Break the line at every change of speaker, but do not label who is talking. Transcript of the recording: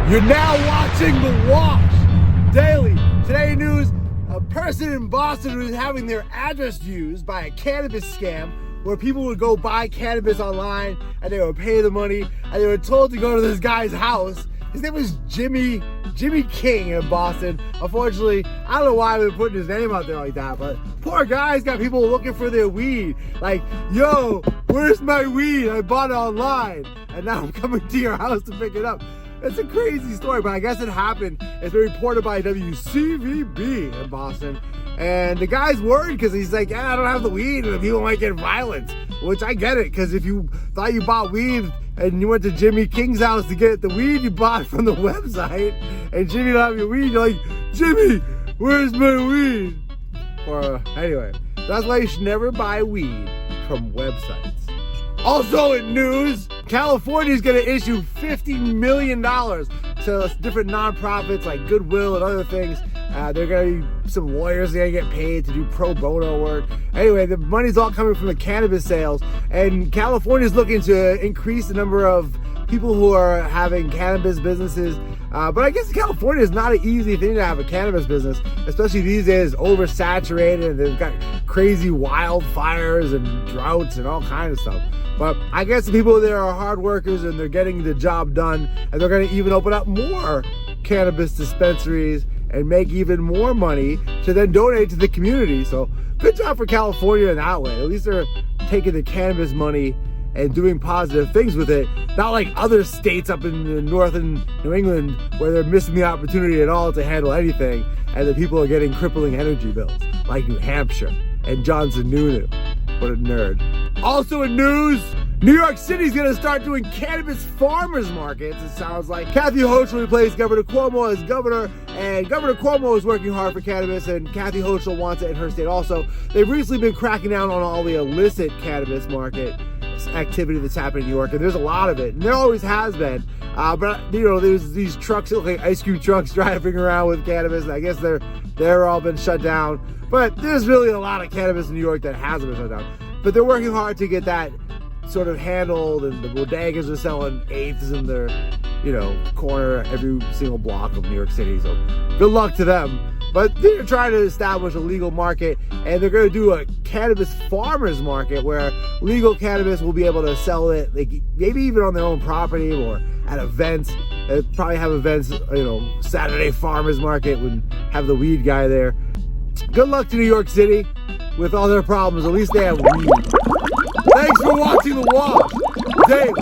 You're now watching The Wash Daily. Today news, a person in Boston who is having their address used by a cannabis scam where people would go buy cannabis online and they would pay the money and they were told to go to this guy's house. His name was Jimmy King in Boston. Unfortunately, I don't know why they're putting his name out there like that, but poor guy's got people looking for their weed. Like, yo, where's my weed? I bought it online and now I'm coming to your house to pick it up. It's a crazy story, but I guess it happened. It's been reported by WCVB in Boston. And the guy's worried because he's like, yeah, I don't have the weed and people might get violent. Which I get it, because if you thought you bought weed and you went to Jimmy King's house to get the weed you bought from the website and Jimmy don't have your weed, you're like, Jimmy, where's my weed? Or anyway, that's why you should never buy weed from websites. Also in news, California is going to issue $50 million to different nonprofits like Goodwill and other things. They're going to be some lawyers going to get paid to do pro bono work. Anyway, the money's all coming from the cannabis sales, and California is looking to increase the number of people who are having cannabis businesses. But I guess California is not an easy thing to have a cannabis business, especially these days, oversaturated. They've got crazy wildfires and droughts and all kinds of stuff. But I guess the people there are hard workers and they're getting the job done, and they're going to even open up more cannabis dispensaries and make even more money to then donate to the community. So good job for California in that way. At least they're taking the cannabis money and doing positive things with it, not like other states up in the northern New England where they're missing the opportunity at all to handle anything, and the people are getting crippling energy bills, like New Hampshire and Johnson Nunu. What a nerd. Also in news, New York City's gonna start doing cannabis farmers markets, it sounds like. Kathy Hochul replaced Governor Cuomo as governor, and Governor Cuomo is working hard for cannabis, and Kathy Hochul wants it in her state also. They've recently been cracking down on all the illicit cannabis market activity that's happening in New York, and there's a lot of it, and there always has been. But you know, there's these trucks, like ice cream trucks, driving around with cannabis, and I guess they're all been shut down. But there's really a lot of cannabis in New York that hasn't been shut down. But they're working hard to get that sort of handled, and the bodegas are selling eighths in their, corner every single block of New York City. So good luck to them. But they're trying to establish a legal market, and they're going to do a cannabis farmers market where legal cannabis will be able to sell it, like maybe even on their own property or at events. They'll probably have events, Saturday farmers market would have the weed guy there. Good luck to New York City with all their problems. At least they have weed. Thanks for watching The Wash Daily.